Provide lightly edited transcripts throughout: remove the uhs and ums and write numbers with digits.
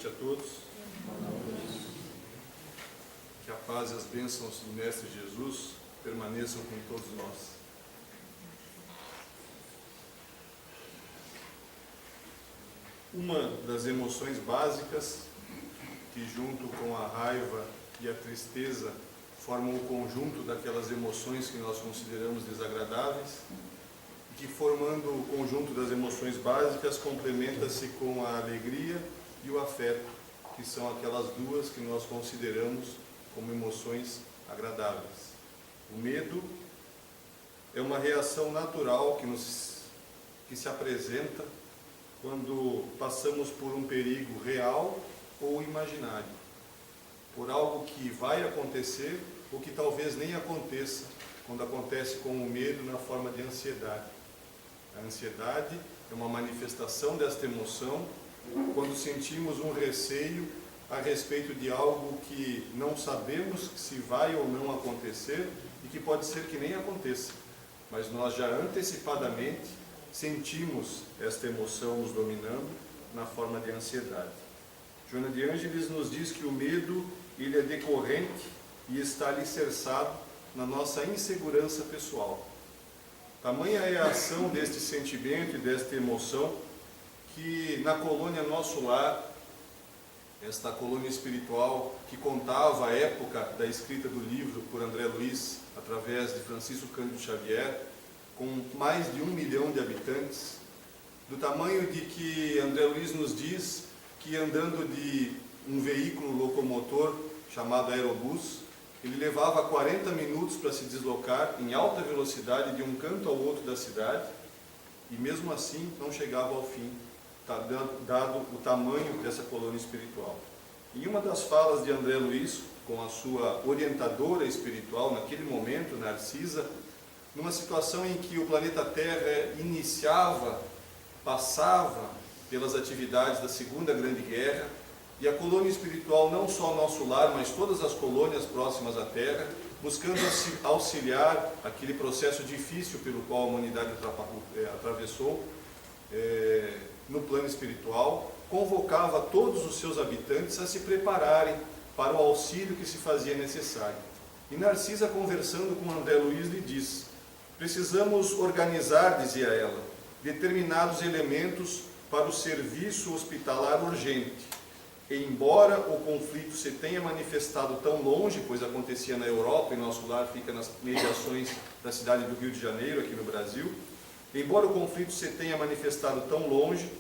noite a todos. Que a paz e as bênçãos do Mestre Jesus permaneçam com todos nós. Uma das emoções básicas que, junto com a raiva e a tristeza, formam o conjunto daquelas emoções que nós consideramos desagradáveis, e que, formando o conjunto das emoções básicas, complementa-se com a alegria e o afeto, que são aquelas duas que nós consideramos como emoções agradáveis. O medo é uma reação natural que se apresenta quando passamos por um perigo real ou imaginário, por algo que vai acontecer ou que talvez nem aconteça, quando acontece com o medo na forma de ansiedade. A ansiedade é uma manifestação desta emoção quando sentimos um receio a respeito de algo que não sabemos se vai ou não acontecer e que pode ser que nem aconteça, mas nós já antecipadamente sentimos esta emoção nos dominando na forma de ansiedade. Joana de Ângeles nos diz que o medo ele é decorrente e está alicerçado na nossa insegurança pessoal. Tamanha é a ação deste sentimento e desta emoção que na colônia Nosso Lar, esta colônia espiritual que contava a época da escrita do livro por André Luiz, através de Francisco Cândido Xavier, com mais de 1 milhão de habitantes, do tamanho de que André Luiz nos diz que andando de um veículo locomotor chamado aerobus, ele levava 40 minutos para se deslocar em alta velocidade de um canto ao outro da cidade, e mesmo assim não chegava ao fim, dado o tamanho dessa colônia espiritual. Em uma das falas de André Luiz, com a sua orientadora espiritual, naquele momento, Narcisa, numa situação em que o planeta Terra passava pelas atividades da Segunda Grande Guerra, e a colônia espiritual, não só Nosso Lar, mas todas as colônias próximas à Terra, buscando auxiliar aquele processo difícil pelo qual a humanidade atravessou no plano espiritual, convocava todos os seus habitantes a se prepararem para o auxílio que se fazia necessário. E Narcisa, conversando com André Luiz, lhe diz: precisamos organizar, dizia ela, determinados elementos para o serviço hospitalar urgente. E embora o conflito se tenha manifestado tão longe, pois acontecia na Europa e Nosso Lar fica nas mediações da cidade do Rio de Janeiro, aqui no Brasil, embora o conflito se tenha manifestado tão longe,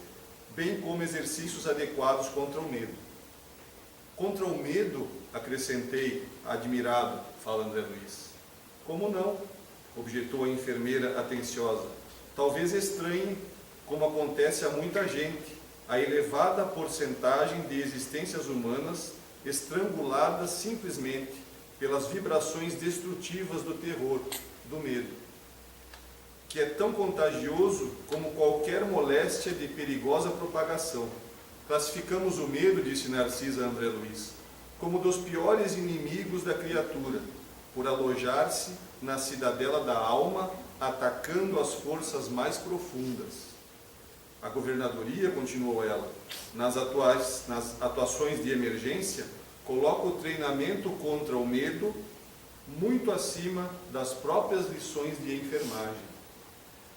bem como exercícios adequados contra o medo. Contra o medo, acrescentei, admirado, fala André Luiz. Como não? Objetou a enfermeira atenciosa. Talvez estranhe, como acontece a muita gente, a elevada porcentagem de existências humanas estranguladas simplesmente pelas vibrações destrutivas do terror, do medo, que é tão contagioso como qualquer moléstia de perigosa propagação. Classificamos o medo, disse Narcisa a André Luiz, como dos piores inimigos da criatura, por alojar-se na cidadela da alma, atacando as forças mais profundas. A governadoria, continuou ela, nas atuações de emergência, coloca o treinamento contra o medo muito acima das próprias lições de enfermagem.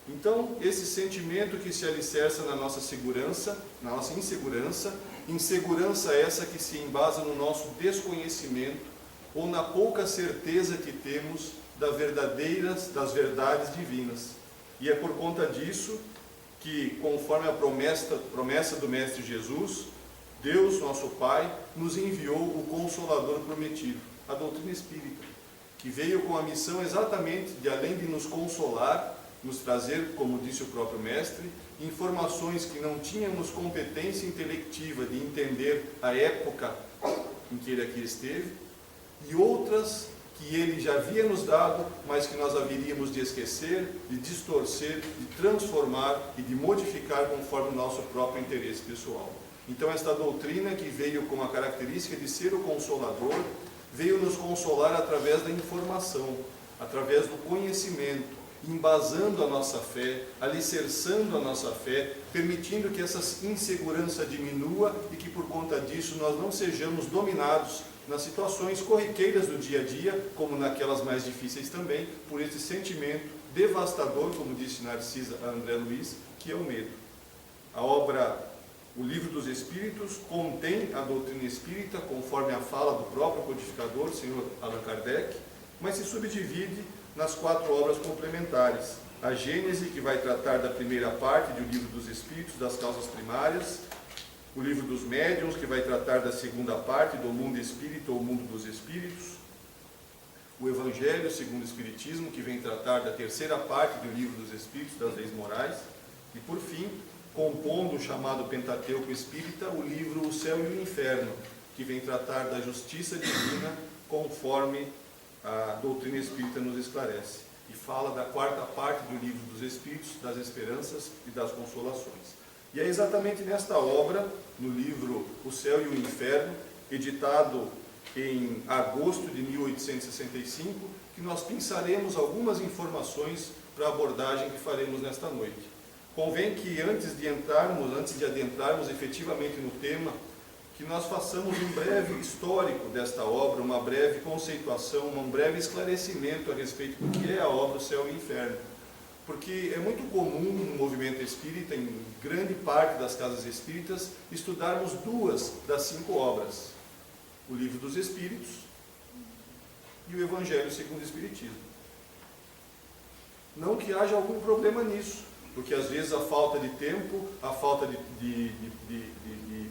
Então, esse sentimento que se alicerça na nossa segurança, na nossa insegurança essa que se embasa no nosso desconhecimento ou na pouca certeza que temos das verdades divinas. E é por conta disso que, conforme a promessa do Mestre Jesus, Deus, nosso Pai, nos enviou o Consolador prometido, a doutrina espírita, que veio com a missão exatamente de, além de nos consolar, nos trazer, como disse o próprio Mestre, informações que não tínhamos competência intelectiva de entender a época em que ele aqui esteve, e outras que ele já havia nos dado, mas que nós haveríamos de esquecer, de distorcer, de transformar e de modificar conforme o nosso próprio interesse pessoal. Então esta doutrina, que veio com a característica de ser o Consolador, veio nos consolar através da informação, através do conhecimento, embasando a nossa fé, alicerçando a nossa fé, permitindo que essa insegurança diminua e que por conta disso nós não sejamos dominados nas situações corriqueiras do dia a dia, como naquelas mais difíceis também, por esse sentimento devastador, como disse Narcisa a André Luiz, que é o medo. A obra, o Livro dos Espíritos, contém a doutrina espírita, conforme a fala do próprio codificador, senhor Allan Kardec, mas se subdivide nas 4 obras complementares. A Gênese, que vai tratar da primeira parte do Livro dos Espíritos, das causas primárias. O Livro dos Médiuns, que vai tratar da segunda parte, do mundo espírita ou mundo dos espíritos. O Evangelho segundo o Espiritismo, que vem tratar da terceira parte do Livro dos Espíritos, das leis morais. E, por fim, compondo o chamado Pentateuco Espírita, o livro O Céu e o Inferno, que vem tratar da justiça divina, conforme a doutrina espírita nos esclarece. E fala da 4ª parte do Livro dos Espíritos, das esperanças e das consolações. E é exatamente nesta obra, no livro O Céu e o Inferno, editado em agosto de 1865, que nós pensaremos algumas informações para a abordagem que faremos nesta noite. Convém que antes de adentrarmos efetivamente no tema, que nós façamos um breve histórico desta obra, uma breve conceituação, um breve esclarecimento a respeito do que é a obra O Céu e o Inferno. Porque é muito comum no movimento espírita, em grande parte das casas espíritas, estudarmos 2 das 5 obras. O Livro dos Espíritos e o Evangelho segundo o Espiritismo. Não que haja algum problema nisso, porque às vezes a falta de tempo, a falta de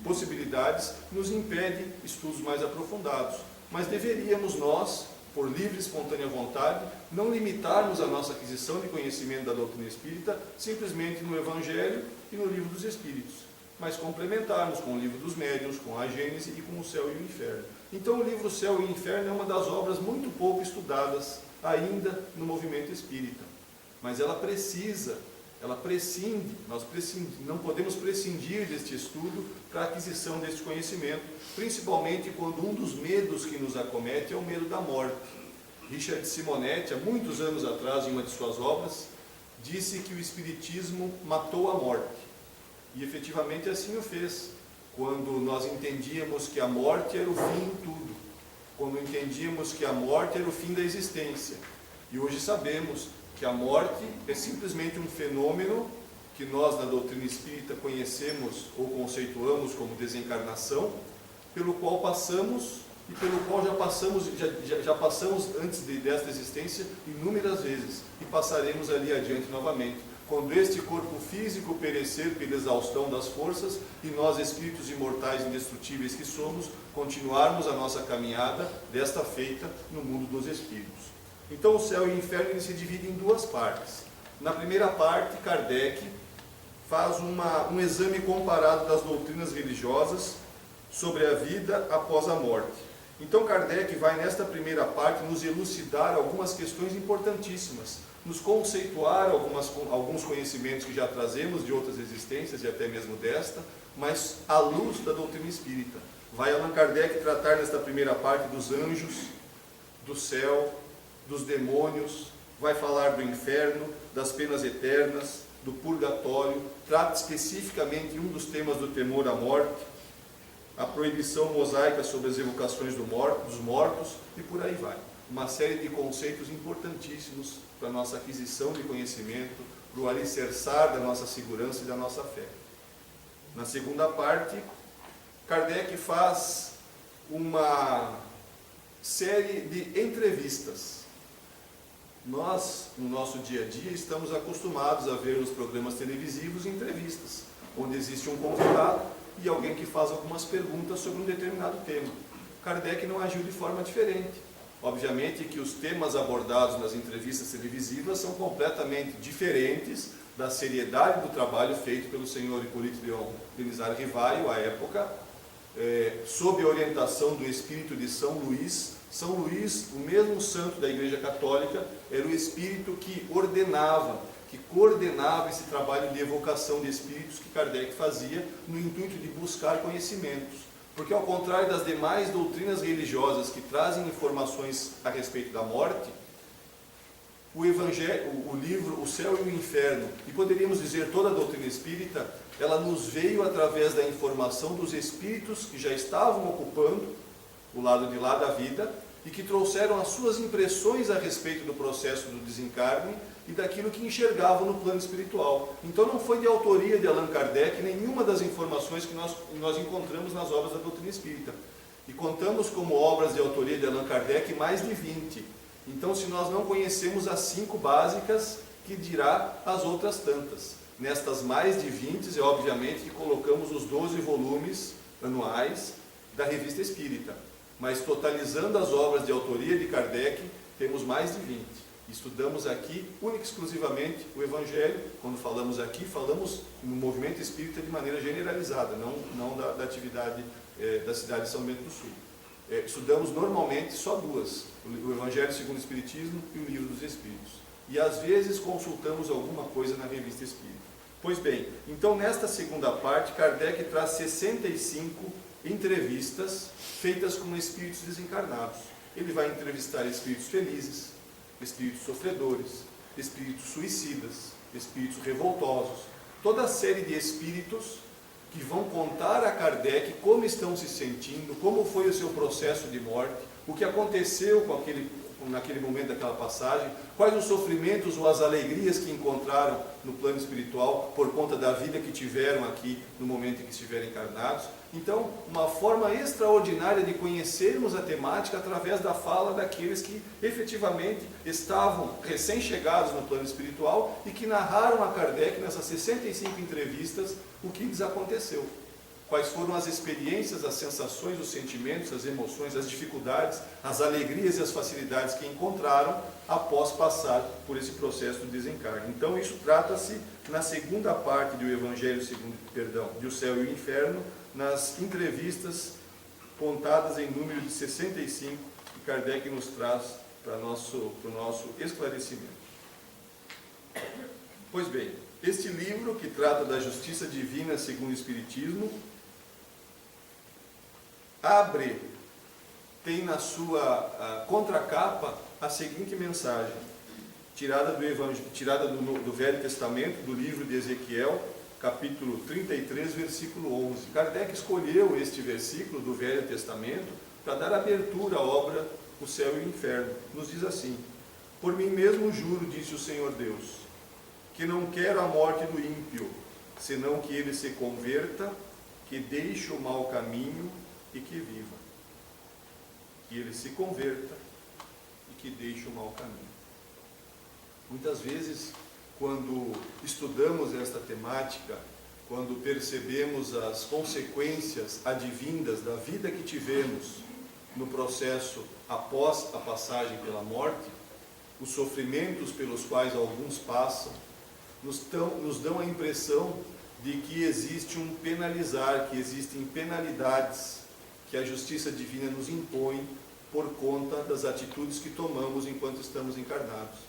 possibilidades nos impede estudos mais aprofundados. Mas deveríamos nós, por livre e espontânea vontade, não limitarmos a nossa aquisição de conhecimento da doutrina espírita simplesmente no Evangelho e no Livro dos Espíritos, mas complementarmos com o Livro dos Médiuns, com a Gênese e com o Céu e o Inferno. Então o livro O Céu e o Inferno é uma das obras muito pouco estudadas ainda no movimento espírita, mas ela prescinde, não podemos prescindir deste estudo para a aquisição deste conhecimento, principalmente quando um dos medos que nos acomete é o medo da morte. Richard Simonetti, há muitos anos atrás, em uma de suas obras, disse que o Espiritismo matou a morte, e efetivamente assim o fez, quando nós entendíamos que a morte era o fim em tudo, quando entendíamos que a morte era o fim da existência, e hoje sabemos que a morte é simplesmente um fenômeno que nós na doutrina espírita conhecemos ou conceituamos como desencarnação, pelo qual passamos e pelo qual já passamos antes desta existência inúmeras vezes e passaremos ali adiante novamente. Quando este corpo físico perecer pela exaustão das forças e nós, espíritos imortais indestrutíveis que somos, continuarmos a nossa caminhada desta feita no mundo dos espíritos. Então o Céu e o Inferno se dividem em 2 partes. Na primeira parte, Kardec faz um exame comparado das doutrinas religiosas sobre a vida após a morte. Então Kardec vai nesta primeira parte nos elucidar algumas questões importantíssimas, nos conceituar alguns conhecimentos que já trazemos de outras existências e até mesmo desta, mas à luz da doutrina espírita. Vai Allan Kardec tratar nesta primeira parte dos anjos, do céu, dos demônios, vai falar do inferno, das penas eternas, do purgatório, trata especificamente um dos temas do temor à morte, a proibição mosaica sobre as evocações dos mortos, e por aí vai. Uma série de conceitos importantíssimos para a nossa aquisição de conhecimento, para o alicerçar da nossa segurança e da nossa fé. Na segunda parte, Kardec faz uma série de entrevistas. Nós, no nosso dia a dia, estamos acostumados a ver nos programas televisivos entrevistas, onde existe um convidado e alguém que faz algumas perguntas sobre um determinado tema. Kardec não agiu de forma diferente. Obviamente que os temas abordados nas entrevistas televisivas são completamente diferentes da seriedade do trabalho feito pelo senhor Hipólito Denizar Rivaio, à época, sob a orientação do espírito de São Luís. São Luís, o mesmo santo da Igreja Católica, era o espírito que ordenava, que coordenava esse trabalho de evocação de espíritos que Kardec fazia no intuito de buscar conhecimentos. Porque ao contrário das demais doutrinas religiosas que trazem informações a respeito da morte, o Evangelho, o livro O Céu e o Inferno, e poderíamos dizer toda a doutrina espírita, ela nos veio através da informação dos espíritos que já estavam ocupando o lado de lá da vida e que trouxeram as suas impressões a respeito do processo do desencarne e daquilo que enxergavam no plano espiritual. Então não foi de autoria de Allan Kardec nenhuma das informações que nós encontramos nas obras da doutrina espírita. E contamos como obras de autoria de Allan Kardec mais de 20. Então, se nós não conhecemos as 5 básicas, que dirá as outras tantas. Nestas mais de 20, é obviamente que colocamos os 12 volumes anuais da Revista Espírita. Mas totalizando as obras de autoria de Kardec, temos mais de 20. Estudamos aqui, única e exclusivamente, o Evangelho. Quando falamos aqui, falamos no movimento espírita de maneira generalizada, não da atividade da cidade de São Bento do Sul. Estudamos normalmente só 2, o Evangelho segundo o Espiritismo e o Livro dos Espíritos. E às vezes consultamos alguma coisa na Revista Espírita. Pois bem, então nesta segunda parte, Kardec traz 65 entrevistas feitas com espíritos desencarnados. Ele vai entrevistar espíritos felizes, espíritos sofredores, espíritos suicidas, espíritos revoltosos, toda a série de espíritos que vão contar a Kardec como estão se sentindo, como foi o seu processo de morte, o que aconteceu naquele momento daquela passagem, quais os sofrimentos ou as alegrias que encontraram no plano espiritual por conta da vida que tiveram aqui no momento em que estiverem encarnados. Então, uma forma extraordinária de conhecermos a temática através da fala daqueles que efetivamente estavam recém-chegados no plano espiritual e que narraram a Kardec nessas 65 entrevistas o que lhes aconteceu. Quais foram as experiências, as sensações, os sentimentos, as emoções, as dificuldades, as alegrias e as facilidades que encontraram após passar por esse processo de desencarne. Então isso trata-se na segunda parte do Evangelho de O Céu e o Inferno, nas entrevistas contadas em número de 65 que Kardec nos traz para o nosso esclarecimento. Pois bem, este livro que trata da justiça divina segundo o Espiritismo tem na sua contracapa a seguinte mensagem, tirada do Velho Testamento, do livro de Ezequiel, capítulo 33, versículo 11. Kardec escolheu este versículo do Velho Testamento para dar abertura à obra O Céu e o Inferno. Nos diz assim: por mim mesmo juro, disse o Senhor Deus, que não quero a morte do ímpio, senão que ele se converta, que deixe o mau caminho e que viva. Que ele se converta e que deixe o mau caminho. Muitas vezes, quando estudamos esta temática, quando percebemos as consequências advindas da vida que tivemos no processo após a passagem pela morte, os sofrimentos pelos quais alguns passam, nos dão a impressão de que existe um penalizar, que existem penalidades que a justiça divina nos impõe por conta das atitudes que tomamos enquanto estamos encarnados.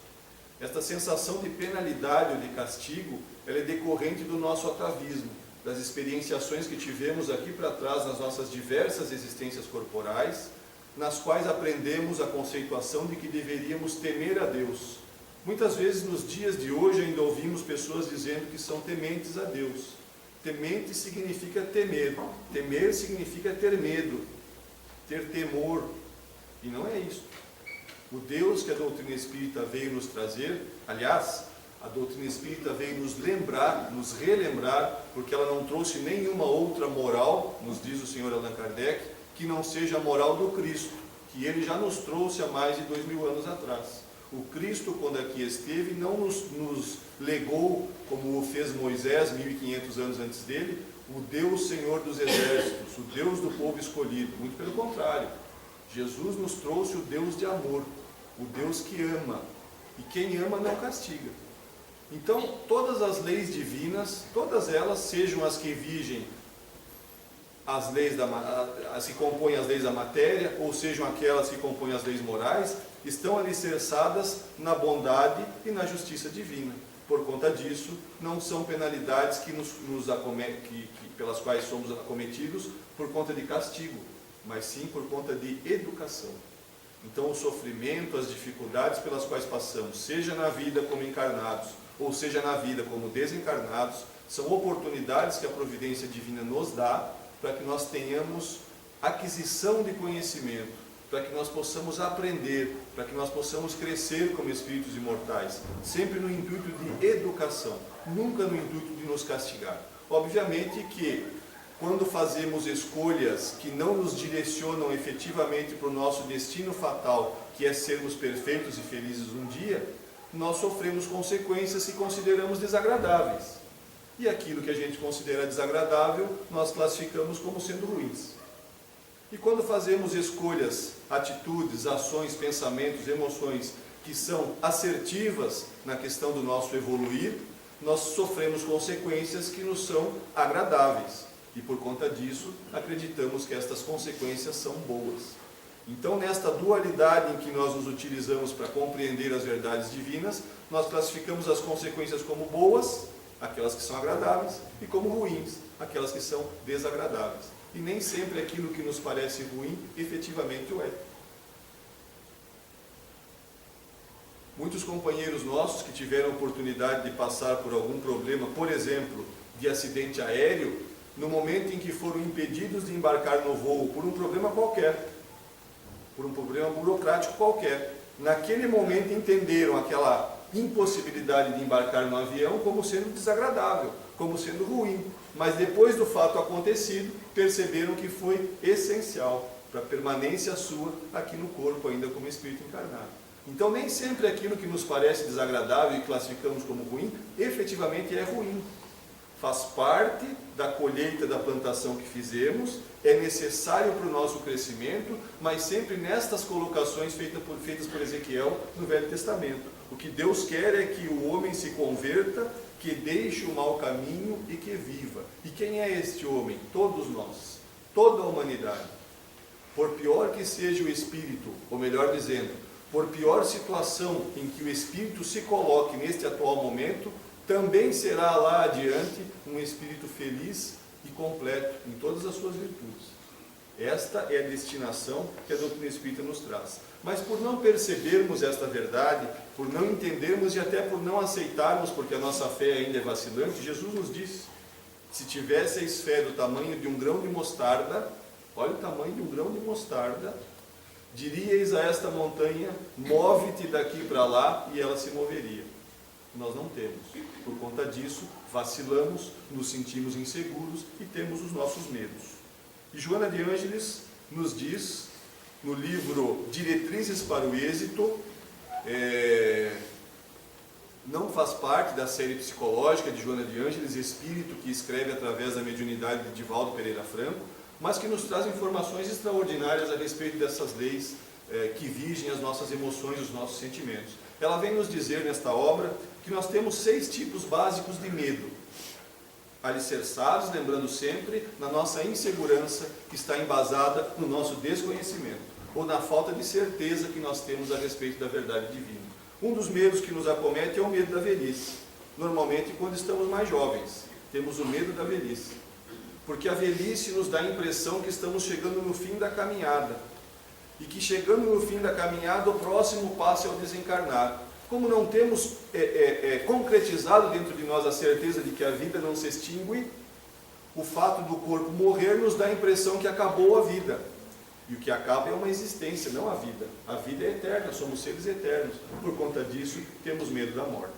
Esta sensação de penalidade ou de castigo, ela é decorrente do nosso atavismo, das experienciações que tivemos aqui para trás nas nossas diversas existências corporais, nas quais aprendemos a conceituação de que deveríamos temer a Deus. Muitas vezes nos dias de hoje ainda ouvimos pessoas dizendo que são tementes a Deus. Temente significa temer, temer significa ter medo, ter temor, e não é isso. O Deus que a doutrina espírita veio nos trazer, aliás, a doutrina espírita veio nos lembrar, nos relembrar, porque ela não trouxe nenhuma outra moral, nos diz o Senhor Allan Kardec, que não seja a moral do Cristo, que ele já nos trouxe há mais de 2000 anos atrás. O Cristo, quando aqui esteve, não nos legou, como o fez Moisés 1500 anos antes dele, o Deus Senhor dos Exércitos, o Deus do povo escolhido. Muito pelo contrário, Jesus nos trouxe o Deus de amor, o Deus que ama, e quem ama não castiga. Então, todas as leis divinas, todas elas, sejam as que vigem as que compõem as leis da matéria, ou sejam aquelas que compõem as leis morais, estão alicerçadas na bondade e na justiça divina. Por conta disso, não são penalidades pelas quais somos acometidos por conta de castigo, mas sim por conta de educação. Então o sofrimento, as dificuldades pelas quais passamos, seja na vida como encarnados, ou seja na vida como desencarnados, são oportunidades que a providência divina nos dá para que nós tenhamos aquisição de conhecimento, para que nós possamos aprender, para que nós possamos crescer como espíritos imortais, sempre no intuito de educação, nunca no intuito de nos castigar. Obviamente que quando fazemos escolhas que não nos direcionam efetivamente para o nosso destino fatal, que é sermos perfeitos e felizes um dia, nós sofremos consequências que consideramos desagradáveis. E aquilo que a gente considera desagradável, nós classificamos como sendo ruins. E quando fazemos escolhas, atitudes, ações, pensamentos, emoções que são assertivas na questão do nosso evoluir, nós sofremos consequências que nos são agradáveis. E por conta disso, acreditamos que estas consequências são boas. Então, nesta dualidade em que nós nos utilizamos para compreender as verdades divinas, nós classificamos as consequências como boas, aquelas que são agradáveis, e como ruins, aquelas que são desagradáveis. E nem sempre aquilo que nos parece ruim, efetivamente o é. Muitos companheiros nossos que tiveram oportunidade de passar por algum problema, por exemplo, de acidente aéreo, no momento em que foram impedidos de embarcar no voo por um problema qualquer, por um problema burocrático qualquer, naquele momento entenderam aquela impossibilidade de embarcar no avião como sendo desagradável, como sendo ruim, mas depois do fato acontecido, perceberam que foi essencial para a permanência sua aqui no corpo, ainda como espírito encarnado. Então nem sempre aquilo que nos parece desagradável e classificamos como ruim, efetivamente é ruim. Faz parte da colheita da plantação que fizemos, é necessário para o nosso crescimento, mas sempre nestas colocações feitas por Ezequiel no Velho Testamento. O que Deus quer é que o homem se converta, que deixe o mau caminho e que viva. E quem é este homem? Todos nós, toda a humanidade. Por pior que seja o espírito, ou melhor dizendo, por pior situação em que o espírito se coloque neste atual momento, também será lá adiante um espírito feliz e completo em todas as suas virtudes. Esta é a destinação que a doutrina espírita nos traz. Mas por não percebermos esta verdade, por não entendermos e até por não aceitarmos, porque a nossa fé ainda é vacilante, Jesus nos disse, se tivesseis fé do tamanho de um grão de mostarda, olha o tamanho de um grão de mostarda, diríeis a esta montanha, move-te daqui para lá, e ela se moveria. Nós não temos. Por conta disso, vacilamos, nos sentimos inseguros e temos os nossos medos. E Joana de Ângeles nos diz, no livro Diretrizes para o Êxito, não faz parte da série psicológica de Joana de Ângeles, espírito que escreve através da mediunidade de Divaldo Pereira Franco, mas que nos traz informações extraordinárias a respeito dessas leis que vigem as nossas emoções e os nossos sentimentos. Ela vem nos dizer nesta obra que nós temos 6 tipos básicos de medo, alicerçados, lembrando sempre, na nossa insegurança que está embasada no nosso desconhecimento, ou na falta de certeza que nós temos a respeito da verdade divina. Um dos medos que nos acomete é o medo da velhice. Normalmente, quando estamos mais jovens, temos o medo da velhice. Porque a velhice nos dá a impressão que estamos chegando no fim da caminhada. E que chegando no fim da caminhada, o próximo passo é o desencarnar. Como não temos concretizado dentro de nós a certeza de que a vida não se extingue, o fato do corpo morrer nos dá a impressão que acabou a vida. E o que acaba é uma existência, não a vida. A vida é eterna, somos seres eternos. Por conta disso, temos medo da morte.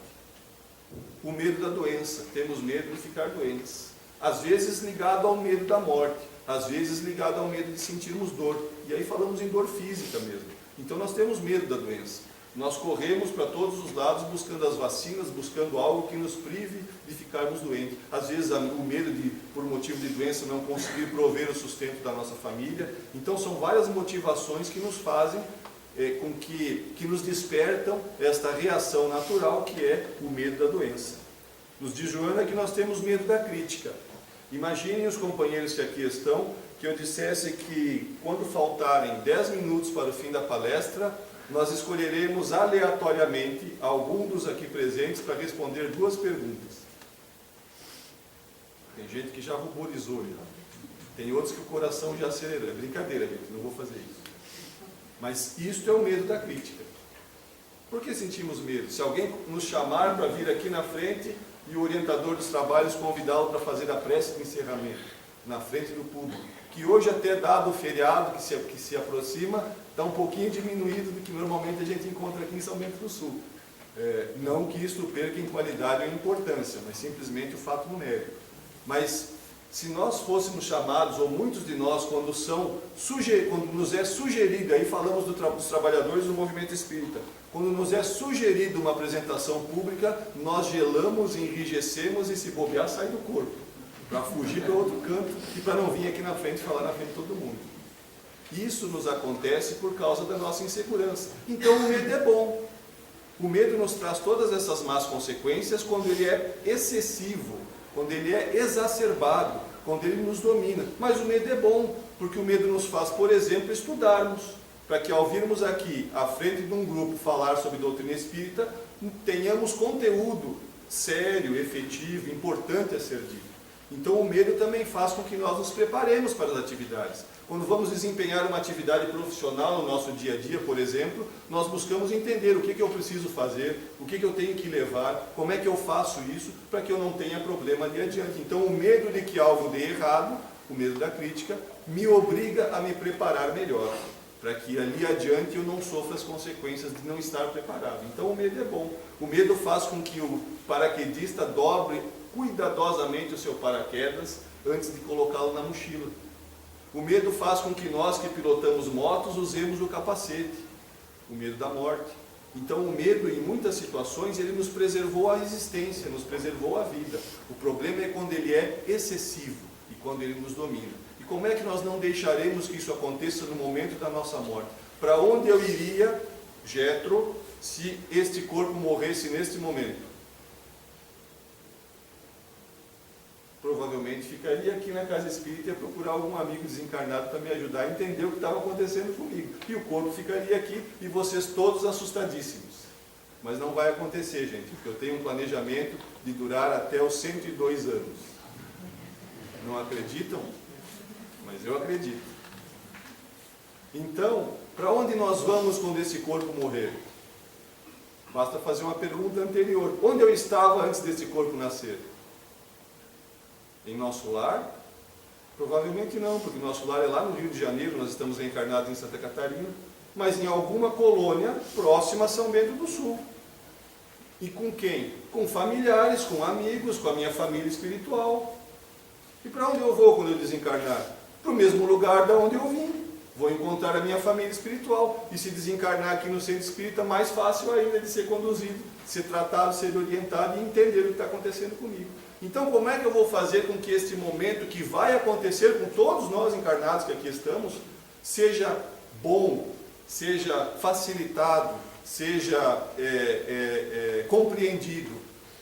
O medo da doença, temos medo de ficar doentes. Às vezes ligado ao medo da morte, às vezes ligado ao medo de sentirmos dor. E aí falamos em dor física mesmo. Então nós temos medo da doença. Nós corremos para todos os lados buscando as vacinas, buscando algo que nos prive de ficarmos doentes. Às vezes o medo de, por motivo de doença, não conseguir prover o sustento da nossa família. Então são várias motivações que nos fazem, que nos despertam esta reação natural que é o medo da doença. Nos diz Joana que nós temos medo da crítica. Imaginem os companheiros que aqui estão, que eu dissesse que quando faltarem 10 minutos para o fim da palestra, nós escolheremos aleatoriamente algum dos aqui presentes para responder 2 perguntas. Tem gente que já ruborizou já. Tem outros que o coração já acelerou. É brincadeira, gente, não vou fazer isso. Mas isto é o medo da crítica. Por que sentimos medo? Se alguém nos chamar para vir aqui na frente e o orientador dos trabalhos convidá-lo para fazer a prece de encerramento, na frente do público, que hoje até dado o feriado que se aproxima, está um pouquinho diminuído do que normalmente a gente encontra aqui em São Bento do Sul. Não que isto perca em qualidade ou em importância, mas simplesmente o fato numérico. Mas se nós fôssemos chamados, ou muitos de nós, quando nos é sugerido, aí falamos dos trabalhadores do movimento espírita, quando nos é sugerido uma apresentação pública, nós gelamos, enrijecemos e, se bobear, sai do corpo, para fugir para outro canto e para não vir aqui na frente falar na frente de todo mundo. Isso nos acontece por causa da nossa insegurança. Então o medo é bom. O medo nos traz todas essas más consequências quando ele é excessivo, quando ele é exacerbado, quando ele nos domina. Mas o medo é bom, porque o medo nos faz, por exemplo, estudarmos, para que ao virmos aqui, à frente de um grupo, falar sobre doutrina espírita, tenhamos conteúdo sério, efetivo, importante a ser dito. Então o medo também faz com que nós nos preparemos para as atividades. Quando vamos desempenhar uma atividade profissional no nosso dia a dia, por exemplo, nós buscamos entender o que eu preciso fazer, o que eu tenho que levar, como é que eu faço isso, para que eu não tenha problema ali adiante. Então o medo de que algo dê errado, o medo da crítica, me obriga a me preparar melhor, para que ali adiante eu não sofra as consequências de não estar preparado. Então o medo é bom. O medo faz com que o paraquedista dobre cuidadosamente o seu paraquedas antes de colocá-lo na mochila. O medo faz com que nós que pilotamos motos usemos o capacete. O medo da morte. Então o medo, em muitas situações, ele nos preservou a existência, nos preservou a vida. O problema é quando ele é excessivo e quando ele nos domina. E como é que nós não deixaremos que isso aconteça no momento da nossa morte? Para onde eu iria, Jetro, se este corpo morresse neste momento? Provavelmente ficaria aqui na casa espírita e ia procurar algum amigo desencarnado para me ajudar a entender o que estava acontecendo comigo. E o corpo ficaria aqui e vocês todos assustadíssimos. Mas não vai acontecer, gente, porque eu tenho um planejamento de durar até os 102 anos. Não acreditam? Mas eu acredito. Então, para onde nós vamos quando esse corpo morrer? Basta fazer uma pergunta anterior. Onde eu estava antes desse corpo nascer? Em nosso lar? Provavelmente não, porque nosso lar é lá no Rio de Janeiro, nós estamos reencarnados em Santa Catarina, mas em alguma colônia próxima a São Bento do Sul. E com quem? Com familiares, com amigos, com a minha família espiritual. E para onde eu vou quando eu desencarnar? Para o mesmo lugar da onde eu vim. Vou encontrar a minha família espiritual. E se desencarnar aqui no centro espírita, mais fácil ainda de ser conduzido, de ser tratado, ser orientado e entender o que está acontecendo comigo. Então, como é que eu vou fazer com que este momento que vai acontecer com todos nós encarnados que aqui estamos, seja bom, seja facilitado, seja compreendido,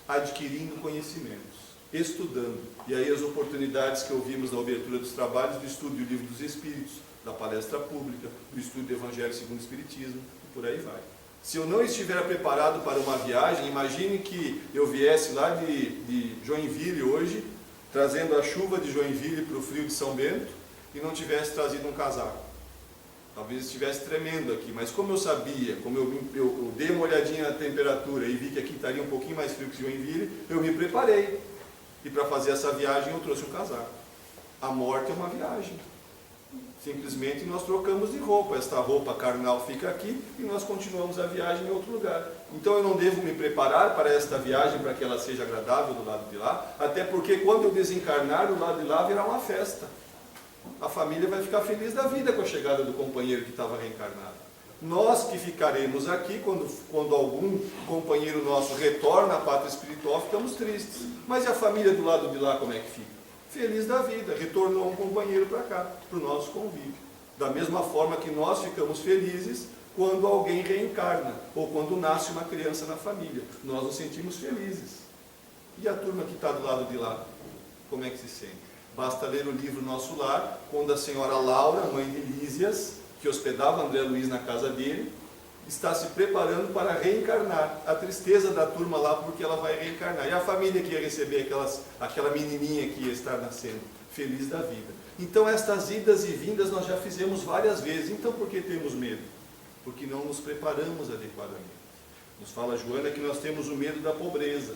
adquirindo conhecimentos, estudando. E aí as oportunidades que ouvimos na abertura dos trabalhos, do estudo do Livro dos Espíritos, da palestra pública, do estudo do Evangelho segundo o Espiritismo, e por aí vai. Se eu não estiver preparado para uma viagem, imagine que eu viesse lá de Joinville hoje, trazendo a chuva de Joinville para o frio de São Bento, e não tivesse trazido um casaco. Talvez estivesse tremendo aqui, mas como eu sabia, como eu dei uma olhadinha na temperatura e vi que aqui estaria um pouquinho mais frio que Joinville, eu me preparei. E para fazer essa viagem eu trouxe um casaco. A morte é uma viagem. Simplesmente nós trocamos de roupa, esta roupa carnal fica aqui e nós continuamos a viagem em outro lugar. Então eu não devo me preparar para esta viagem para que ela seja agradável do lado de lá, até porque quando eu desencarnar, do lado de lá virá uma festa. A família vai ficar feliz da vida com a chegada do companheiro que estava reencarnado. Nós que ficaremos aqui, quando algum companheiro nosso retorna à pátria espiritual, ficamos tristes. Mas e a família do lado de lá como é que fica? Feliz da vida, retornou um companheiro para cá, para o nosso convívio. Da mesma forma que nós ficamos felizes quando alguém reencarna, ou quando nasce uma criança na família. Nós nos sentimos felizes. E a turma que está do lado de lá, como é que se sente? Basta ler o livro Nosso Lar, quando a senhora Laura, mãe de Lísias, que hospedava André Luiz na casa dele, está se preparando para reencarnar. A tristeza da turma lá porque ela vai reencarnar. E a família que ia receber aquela menininha que ia estar nascendo, feliz da vida. Então estas idas e vindas nós já fizemos várias vezes. Então por que temos medo? porque não nos preparamos adequadamente. Nos fala Joana que nós temos o medo da pobreza.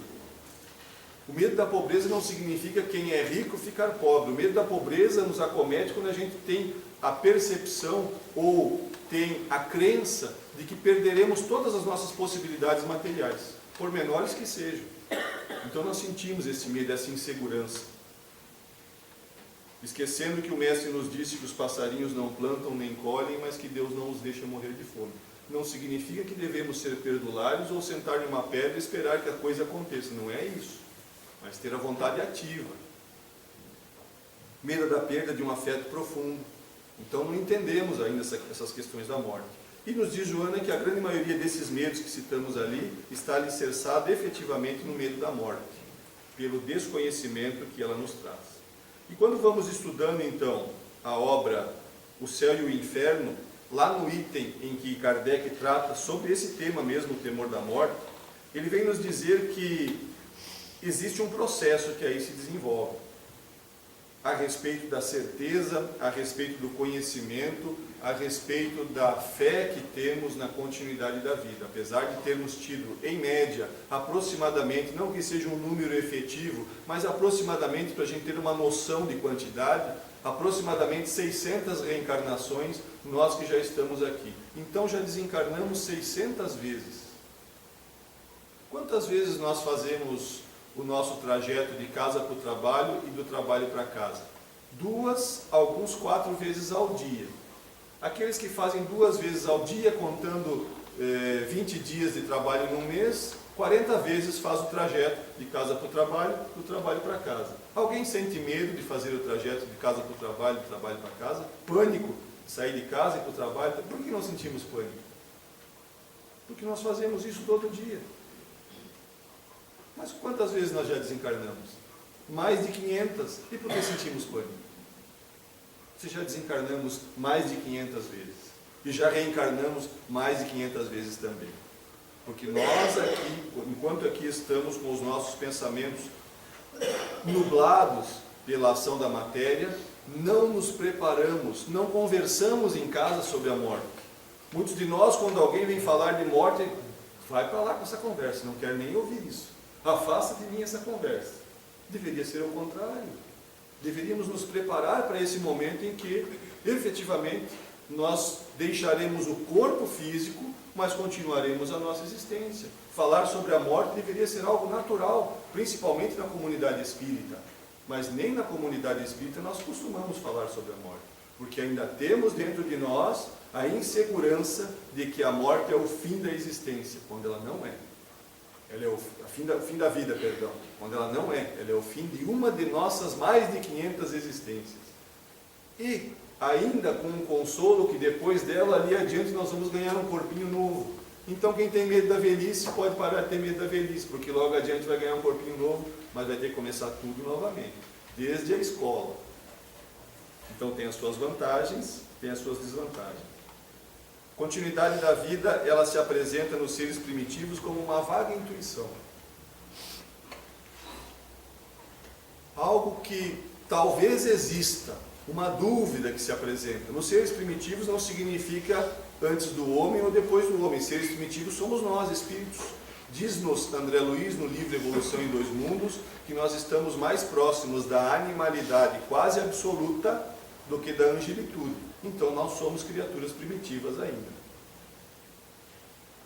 O medo da pobreza não significa quem é rico ficar pobre. O medo da pobreza nos acomete quando a gente tem a percepção ou tem a crença de que perderemos todas as nossas possibilidades materiais, por menores que sejam. Então nós sentimos esse medo, essa insegurança. Esquecendo que o Mestre nos disse que os passarinhos não plantam nem colhem, mas que Deus não os deixa morrer de fome. Não significa que devemos ser perdulários ou sentar em uma pedra e esperar que a coisa aconteça. Não é isso. Mas ter a vontade ativa. Medo da perda de um afeto profundo. Então não entendemos ainda essas questões da morte. E nos diz Joana que a grande maioria desses medos que citamos ali está alicerçado efetivamente no medo da morte, pelo desconhecimento que ela nos traz. E quando vamos estudando então a obra O Céu e o Inferno, lá no item em que Kardec trata sobre esse tema mesmo, o temor da morte, ele vem nos dizer que existe um processo que aí se desenvolve a respeito da certeza, a respeito do conhecimento, a respeito da fé que temos na continuidade da vida. Apesar de termos tido, em média, aproximadamente, não que seja um número efetivo, mas aproximadamente, para a gente ter uma noção de quantidade, aproximadamente 600 reencarnações, nós que já estamos aqui. Então já desencarnamos 600 vezes. Quantas vezes nós fazemos o nosso trajeto de casa para o trabalho e do trabalho para casa? 2, alguns 4 vezes ao dia. Aqueles que fazem 2 vezes ao dia, contando 20 dias de trabalho num mês, 40 vezes faz o trajeto de casa para o trabalho, do trabalho para casa. Alguém sente medo de fazer o trajeto de casa para o trabalho, do trabalho para casa? Pânico de sair de casa e para o trabalho? Por que não sentimos pânico? Porque nós fazemos isso todo dia. Mas quantas vezes nós já desencarnamos? Mais de 500. E por que sentimos pânico? Se já desencarnamos mais de 500 vezes. E já reencarnamos mais de 500 vezes também. Porque nós aqui, enquanto aqui estamos com os nossos pensamentos nublados pela ação da matéria, não nos preparamos, não conversamos em casa sobre a morte. Muitos de nós, quando alguém vem falar de morte, vai para lá com essa conversa, não quero nem ouvir isso. Afasta de mim essa conversa. Deveria ser o contrário. Deveríamos nos preparar para esse momento em que, efetivamente, nós deixaremos o corpo físico, mas continuaremos a nossa existência. Falar sobre a morte deveria ser algo natural, principalmente na comunidade espírita. Mas nem na comunidade espírita nós costumamos falar sobre a morte, porque ainda temos dentro de nós a insegurança de que a morte é o fim da existência, quando ela não é. Ela é o fim da vida, perdão, quando ela não é. Ela é o fim de uma de nossas mais de 500 existências. E ainda com um consolo que depois dela, ali adiante, nós vamos ganhar um corpinho novo. Então quem tem medo da velhice pode parar de ter medo da velhice, porque logo adiante vai ganhar um corpinho novo, mas vai ter que começar tudo novamente, desde a escola. Então tem as suas vantagens, tem as suas desvantagens. Continuidade da vida, ela se apresenta nos seres primitivos como uma vaga intuição. Algo que talvez exista, uma dúvida que se apresenta. Nos seres primitivos não significa antes do homem ou depois do homem. Seres primitivos somos nós, espíritos. Diz-nos André Luiz, no livro Evolução em Dois Mundos, que nós estamos mais próximos da animalidade quase absoluta do que da angelitude. Então nós somos criaturas primitivas ainda,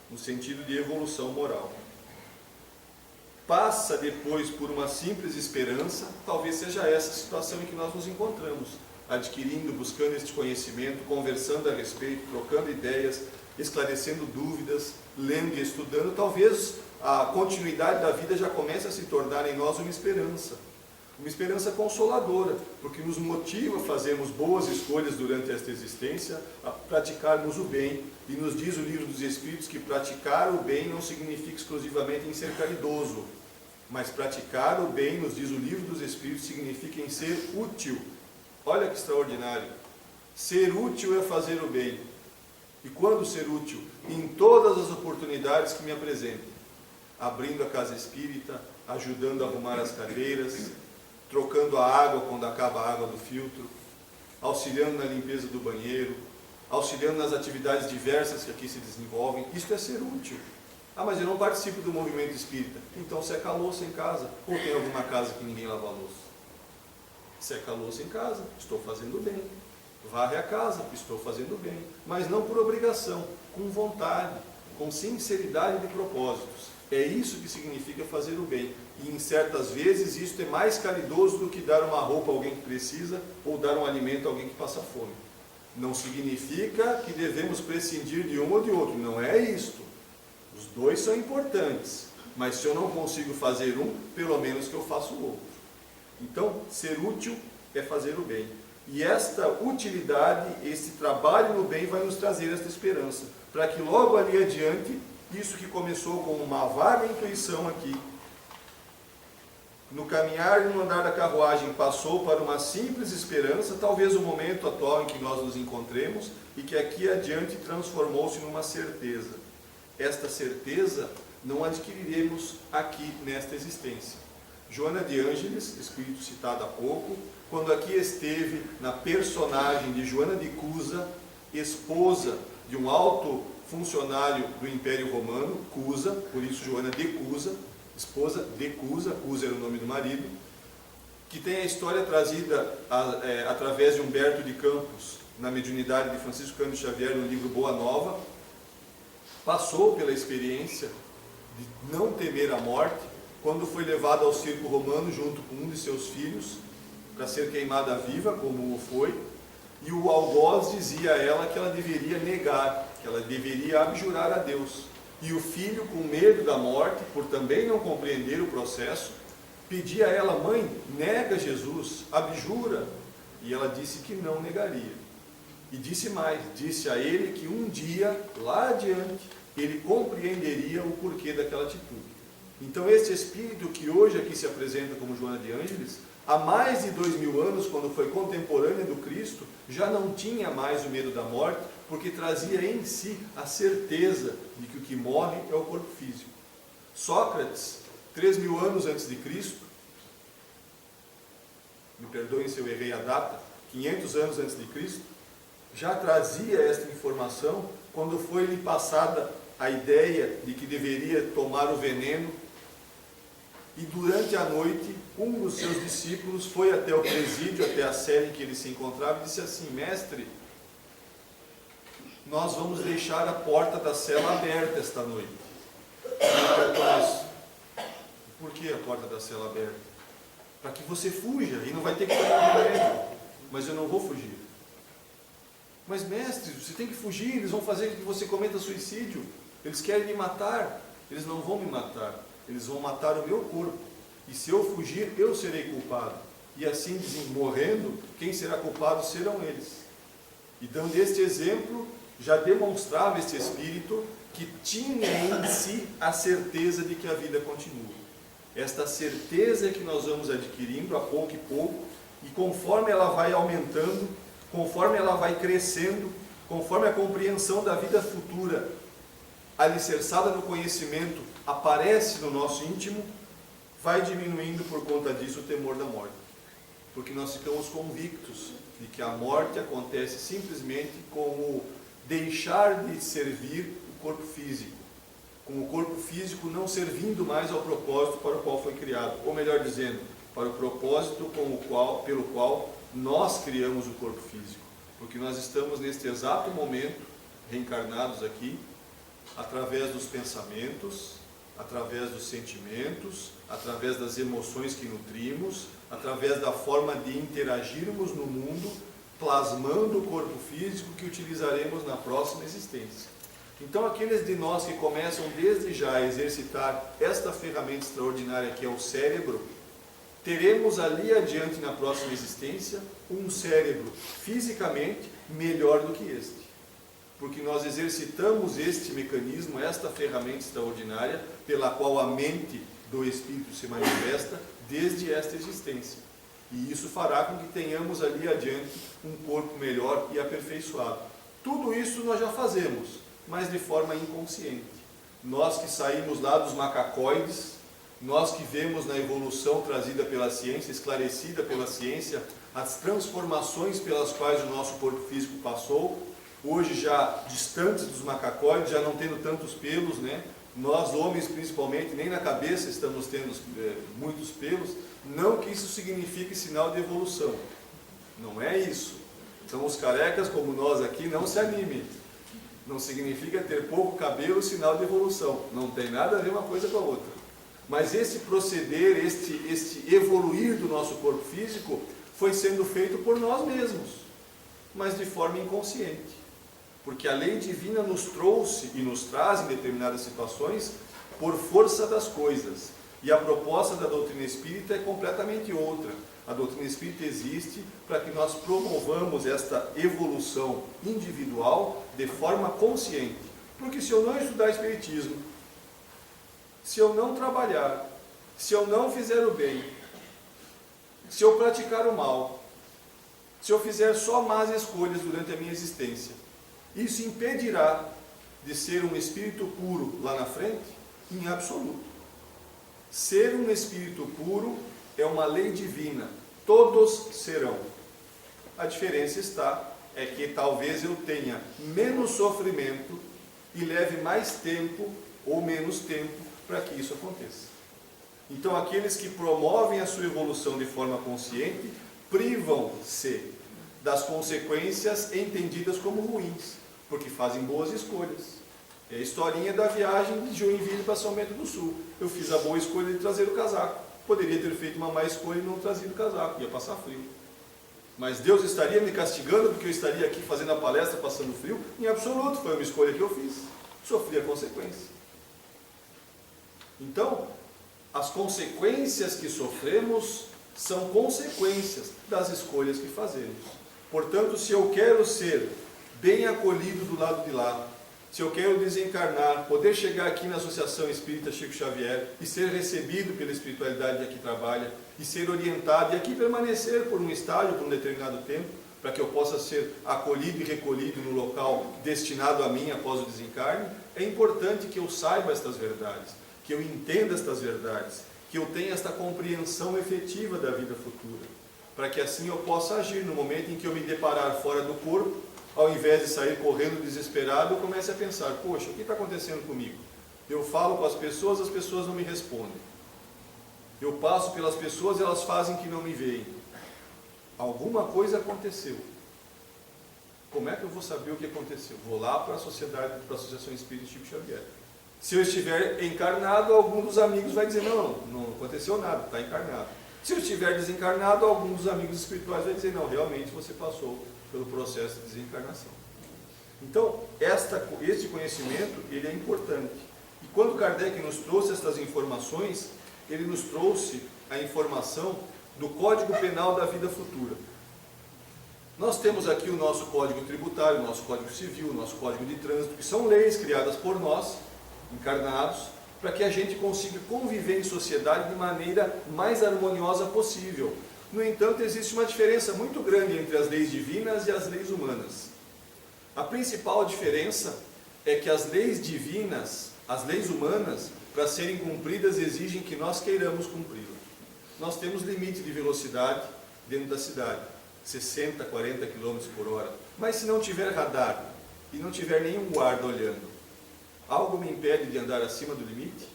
no sentido de evolução moral. Passa depois por uma simples esperança, talvez seja essa a situação em que nós nos encontramos, adquirindo, buscando este conhecimento, conversando a respeito, trocando ideias, esclarecendo dúvidas, lendo e estudando. Talvez a continuidade da vida já comece a se tornar em nós uma esperança consoladora, porque nos motiva a fazermos boas escolhas durante esta existência, a praticarmos o bem. E nos diz o Livro dos Espíritos que praticar o bem não significa exclusivamente em ser caridoso, mas praticar o bem, nos diz o Livro dos Espíritos, significa em ser útil. Olha que extraordinário! Ser útil é fazer o bem. E quando ser útil? Em todas as oportunidades que me apresentem, abrindo a casa espírita, ajudando a arrumar as cadeiras, trocando a água quando acaba a água do filtro, auxiliando na limpeza do banheiro, auxiliando nas atividades diversas que aqui se desenvolvem. Isto é ser útil. Ah, mas eu não participo do movimento espírita. Então seca a louça em casa. Ou tem alguma casa que ninguém lava a louça? Seca a louça em casa, estou fazendo bem. Varre a casa, estou fazendo bem. Mas não por obrigação, com vontade, com sinceridade de propósitos. É isso que significa fazer o bem. E em certas vezes isso é mais caridoso do que dar uma roupa a alguém que precisa ou dar um alimento a alguém que passa fome. Não significa que devemos prescindir de um ou de outro. Não é isto. Os dois são importantes, mas se eu não consigo fazer um, pelo menos que eu faça o outro. Então, ser útil é fazer o bem. E esta utilidade, esse trabalho no bem vai nos trazer esta esperança, para que logo ali adiante, isso que começou com uma vaga intuição aqui, no caminhar e no andar da carruagem passou para uma simples esperança, talvez o momento atual em que nós nos encontremos, e que aqui adiante transformou-se numa certeza. Esta certeza não adquiriremos aqui nesta existência. Joana de Ângeles, espírito citado há pouco, quando aqui esteve na personagem de Joana de Cusa, esposa de um alto funcionário do Império Romano, Cusa, por isso Joana de Cusa, esposa de Cusa, Cusa era o nome do marido, que tem a história trazida através de Humberto de Campos, na mediunidade de Francisco Cândido Xavier, no livro Boa Nova. Passou pela experiência de não temer a morte, quando foi levado ao circo romano junto com um de seus filhos, para ser queimada viva, como o foi, e o algoz dizia a ela que ela deveria negar, que ela deveria abjurar a Deus. E o filho, com medo da morte, por também não compreender o processo, pedia a ela: mãe, nega Jesus, abjura. E ela disse que não negaria. E disse mais, disse a ele que um dia, lá adiante, ele compreenderia o porquê daquela atitude. Então esse espírito que hoje aqui se apresenta como Joana de Ângeles, há mais de 2000 anos, quando foi contemporânea do Cristo, já não tinha mais o medo da morte, porque trazia em si a certeza de que o que morre é o corpo físico. Sócrates, 3000 anos antes de Cristo, me perdoem se eu errei a data, 500 anos antes de Cristo, já trazia esta informação quando foi-lhe passada a ideia de que deveria tomar o veneno. E durante a noite, um dos seus discípulos foi até o presídio, até a cela em que ele se encontrava, e disse assim: mestre, nós vamos deixar a porta da cela aberta esta noite. Mas, por que a porta da cela aberta? Para que você fuja e não vai ter que tomar o veneno. Mas eu não vou fugir. Mas mestre, você tem que fugir, eles vão fazer com que você cometa suicídio. Eles querem me matar. Eles não vão me matar. Eles vão matar o meu corpo. E se eu fugir, eu serei culpado. E assim, morrendo, quem será culpado serão eles. E dando este exemplo, já demonstrava este espírito que tinha em si a certeza de que a vida continua. Esta certeza que nós vamos adquirindo a pouco e pouco, e conforme ela vai aumentando, conforme ela vai crescendo, conforme a compreensão da vida futura, alicerçada no conhecimento, aparece no nosso íntimo, vai diminuindo por conta disso o temor da morte. Porque nós ficamos convictos de que a morte acontece simplesmente como deixar de servir o corpo físico, com o corpo físico não servindo mais ao propósito para o qual foi criado, ou melhor dizendo, para o propósito pelo qual nós criamos o corpo físico, porque nós estamos neste exato momento reencarnados aqui, através dos pensamentos, através dos sentimentos, através das emoções que nutrimos, através da forma de interagirmos no mundo, plasmando o corpo físico que utilizaremos na próxima existência. Então aqueles de nós que começam desde já a exercitar esta ferramenta extraordinária que é o cérebro, teremos ali adiante na próxima existência um cérebro fisicamente melhor do que este. Porque nós exercitamos este mecanismo, esta ferramenta extraordinária, pela qual a mente do Espírito se manifesta desde esta existência. E isso fará com que tenhamos ali adiante um corpo melhor e aperfeiçoado. Tudo isso nós já fazemos, mas de forma inconsciente. Nós que saímos lá dos macacoides, nós que vemos na evolução trazida pela ciência, esclarecida pela ciência, as transformações pelas quais o nosso corpo físico passou, hoje já distantes dos macacóides, já não tendo tantos pelos, né? Nós, homens, principalmente, nem na cabeça estamos tendo muitos pelos. Não que isso signifique sinal de evolução. Não é isso. Então, os carecas, como nós aqui, não se animem. Não significa ter pouco cabelo sinal de evolução. Não tem nada a ver uma coisa com a outra. Mas esse proceder, este evoluir do nosso corpo físico, foi sendo feito por nós mesmos, mas de forma inconsciente. Porque a lei divina nos trouxe e nos traz em determinadas situações por força das coisas. E a proposta da doutrina espírita é completamente outra. A doutrina espírita existe para que nós promovamos esta evolução individual de forma consciente. Porque se eu não estudar espiritismo, se eu não trabalhar, se eu não fizer o bem, se eu praticar o mal, se eu fizer só más escolhas durante a minha existência, isso impedirá de ser um espírito puro lá na frente? Em absoluto. Ser um espírito puro é uma lei divina. Todos serão. A diferença é que talvez eu tenha menos sofrimento e leve mais tempo ou menos tempo para que isso aconteça. Então, aqueles que promovem a sua evolução de forma consciente privam-se das consequências entendidas como ruins, porque fazem boas escolhas. É a historinha da viagem de Joinville para São Bento do Sul. Eu fiz a boa escolha de trazer o casaco. Poderia ter feito uma má escolha e não trazido o casaco, ia passar frio. Mas Deus estaria me castigando porque eu estaria aqui fazendo a palestra passando frio? Em absoluto, foi uma escolha que eu fiz. Sofri a consequência. Então, as consequências que sofremos são consequências das escolhas que fazemos. Portanto, se eu quero ser bem acolhido do lado de lá, se eu quero desencarnar, poder chegar aqui na Associação Espírita Chico Xavier e ser recebido pela espiritualidade que aqui trabalha, e ser orientado, e aqui permanecer por um estágio, por um determinado tempo, para que eu possa ser acolhido e recolhido no local destinado a mim após o desencarne, é importante que eu saiba estas verdades, que eu entenda estas verdades, que eu tenha esta compreensão efetiva da vida futura, para que assim eu possa agir no momento em que eu me deparar fora do corpo. Ao invés de sair correndo desesperado, eu comece a pensar, poxa, o que está acontecendo comigo? Eu falo com as pessoas não me respondem. Eu passo pelas pessoas, elas fazem que não me veem. Alguma coisa aconteceu. Como é que eu vou saber o que aconteceu? Vou lá para a sociedade, para a Associação Espírita Chico Xavier. Se eu estiver encarnado, algum dos amigos vai dizer, não aconteceu nada, está encarnado. Se eu estiver desencarnado, algum dos amigos espirituais vai dizer, não, realmente você passou pelo processo de desencarnação. Então, este conhecimento, ele é importante. E quando Kardec nos trouxe estas informações, ele nos trouxe a informação do Código Penal da Vida Futura. Nós temos aqui o nosso Código Tributário, o nosso Código Civil, o nosso Código de Trânsito, que são leis criadas por nós, encarnados, para que a gente consiga conviver em sociedade de maneira mais harmoniosa possível. No entanto, existe uma diferença muito grande entre as leis divinas e as leis humanas. A principal diferença é que as leis divinas, as leis humanas, para serem cumpridas, exigem que nós queiramos cumpri-las. Nós temos limite de velocidade dentro da cidade, 60, 40 km por hora. Mas se não tiver radar e não tiver nenhum guarda olhando, algo me impede de andar acima do limite?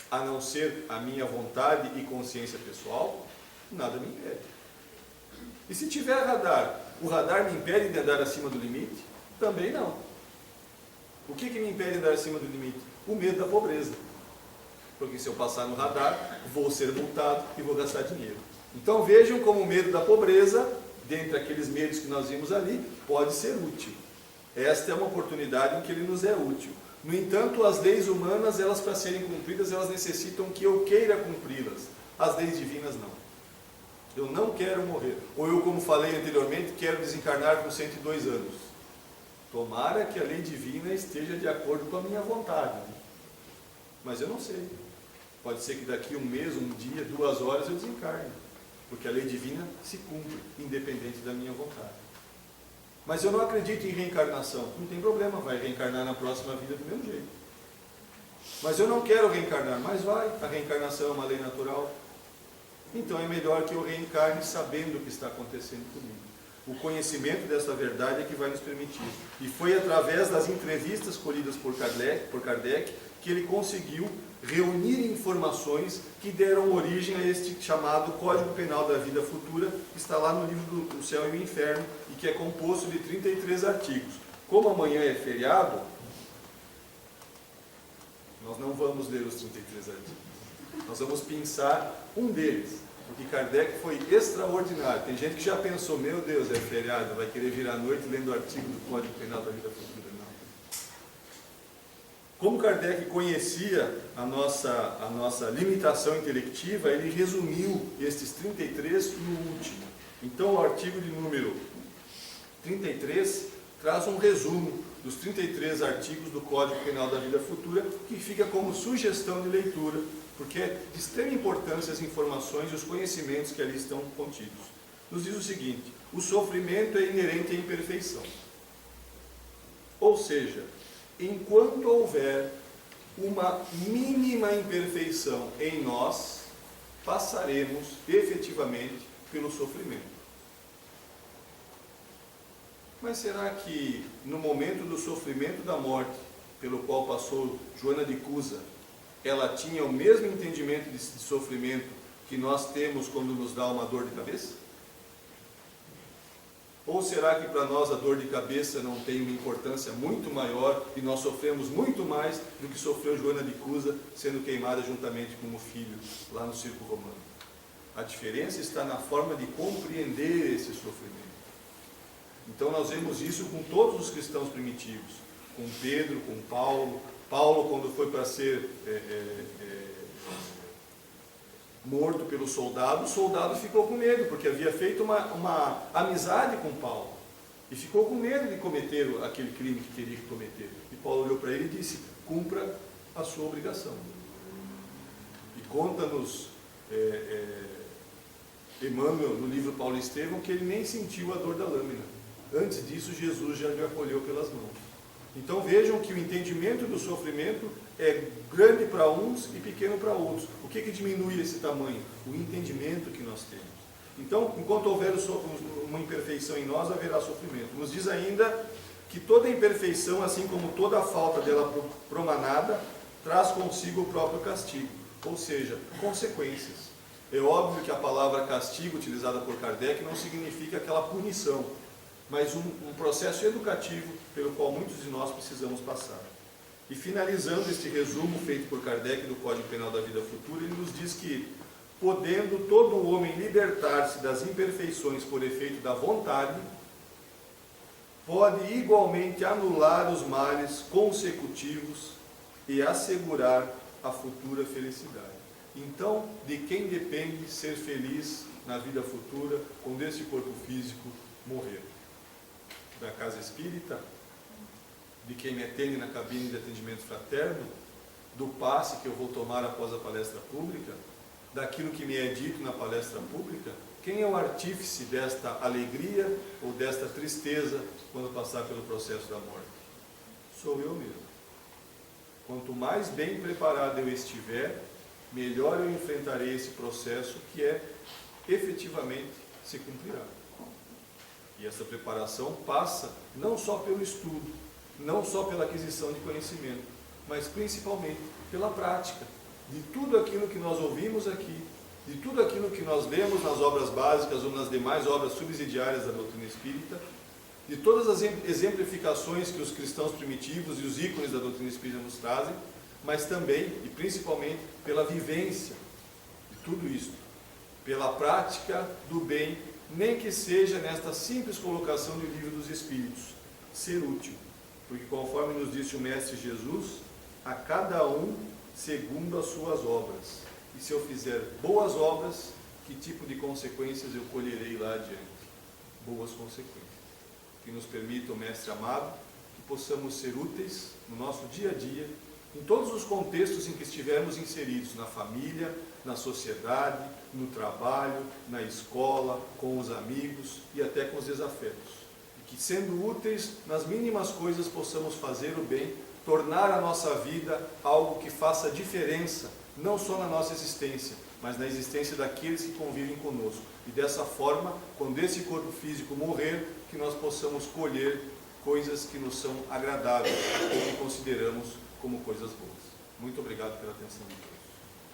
A não ser a minha vontade e consciência pessoal? Nada me impede. E se tiver radar, o radar me impede de andar acima do limite? Também não. O que me impede de andar acima do limite? O medo da pobreza. Porque se eu passar no radar, vou ser multado e vou gastar dinheiro. Então vejam como o medo da pobreza, dentre aqueles medos que nós vimos ali, pode ser útil. Esta é uma oportunidade em que ele nos é útil. No entanto, as leis humanas, elas para serem cumpridas, elas necessitam que eu queira cumpri-las. As leis divinas não. Eu não quero morrer. Ou eu, como falei anteriormente, quero desencarnar com 102 anos. Tomara que a lei divina esteja de acordo com a minha vontade. Mas eu não sei. Pode ser que daqui um mês, um dia, 2 horas eu desencarne. Porque a lei divina se cumpre, independente da minha vontade. Mas eu não acredito em reencarnação. Não tem problema, vai reencarnar na próxima vida do mesmo jeito. Mas eu não quero reencarnar. Mas vai, a reencarnação é uma lei natural. Então é melhor que eu reencarne sabendo o que está acontecendo comigo. O conhecimento dessa verdade é que vai nos permitir. E foi através das entrevistas colhidas por Kardec que ele conseguiu reunir informações que deram origem a este chamado Código Penal da Vida Futura, que está lá no livro do Céu e o Inferno, e que é composto de 33 artigos. Como amanhã é feriado, nós não vamos ler os 33 artigos. Nós vamos pensar um deles, porque Kardec foi extraordinário. Tem gente que já pensou, meu Deus, é feriado, vai querer vir à noite lendo o artigo do Código Penal da Vida Futura. Como Kardec conhecia a nossa limitação intelectiva, ele resumiu estes 33 no último. Então, o artigo de número 33 traz um resumo dos 33 artigos do Código Penal da Vida Futura, que fica como sugestão de leitura, porque é de extrema importância as informações e os conhecimentos que ali estão contidos. Nos diz o seguinte: o sofrimento é inerente à imperfeição. Ou seja, enquanto houver uma mínima imperfeição em nós, passaremos efetivamente pelo sofrimento. Mas será que no momento do sofrimento da morte, pelo qual passou Joana de Cusa, ela tinha o mesmo entendimento de sofrimento que nós temos quando nos dá uma dor de cabeça? Ou será que para nós a dor de cabeça não tem uma importância muito maior e nós sofremos muito mais do que sofreu Joana de Cusa sendo queimada juntamente com o filho lá no circo romano? A diferença está na forma de compreender esse sofrimento. Então nós vemos isso com todos os cristãos primitivos, com Pedro, com Paulo. Paulo, quando foi para ser morto pelo soldado, o soldado ficou com medo, porque havia feito uma amizade com Paulo, e ficou com medo de cometer aquele crime que teria que cometer. E Paulo olhou para ele e disse: cumpra a sua obrigação. E conta-nos Emmanuel, no livro Paulo Estevão, que ele nem sentiu a dor da lâmina. Antes disso, Jesus já lhe acolheu pelas mãos. Então vejam que o entendimento do sofrimento é grande para uns e pequeno para outros. O que diminui esse tamanho? O entendimento que nós temos. Então, enquanto houver uma imperfeição em nós, haverá sofrimento. Nos diz ainda que toda imperfeição, assim como toda a falta dela promanada, traz consigo o próprio castigo, ou seja, consequências. É óbvio que a palavra castigo, utilizada por Kardec, não significa aquela punição, mas um processo educativo pelo qual muitos de nós precisamos passar. E finalizando este resumo feito por Kardec do Código Penal da Vida Futura, ele nos diz que, podendo todo homem libertar-se das imperfeições por efeito da vontade, pode igualmente anular os males consecutivos e assegurar a futura felicidade. Então, de quem depende ser feliz na vida futura, quando esse corpo físico morrer? Da casa espírita? De quem me atende na cabine de atendimento fraterno? Do passe que eu vou tomar após a palestra pública? Daquilo que me é dito na palestra pública? Quem é o artífice desta alegria ou desta tristeza quando passar pelo processo da morte? Sou eu mesmo. Quanto mais bem preparado eu estiver, melhor eu enfrentarei esse processo que efetivamente se cumprirá. E essa preparação passa não só pelo estudo, não só pela aquisição de conhecimento, mas principalmente pela prática de tudo aquilo que nós ouvimos aqui, de tudo aquilo que nós lemos nas obras básicas ou nas demais obras subsidiárias da doutrina espírita, de todas as exemplificações que os cristãos primitivos e os ícones da doutrina espírita nos trazem, mas também e principalmente pela vivência de tudo isso, pela prática do bem, nem que seja nesta simples colocação do Livro dos Espíritos, ser útil, porque conforme nos disse o Mestre Jesus, a cada um segundo as suas obras, e se eu fizer boas obras, que tipo de consequências eu colherei lá adiante? Boas consequências, que nos permita, o Mestre amado, que possamos ser úteis no nosso dia a dia, em todos os contextos em que estivermos inseridos, na família, na sociedade, no trabalho, na escola, com os amigos e até com os desafetos. E que, sendo úteis nas mínimas coisas, possamos fazer o bem, tornar a nossa vida algo que faça diferença, não só na nossa existência, mas na existência daqueles que convivem conosco. E dessa forma, quando esse corpo físico morrer, que nós possamos colher coisas que nos são agradáveis, ou que consideramos como coisas boas. Muito obrigado pela atenção de todos.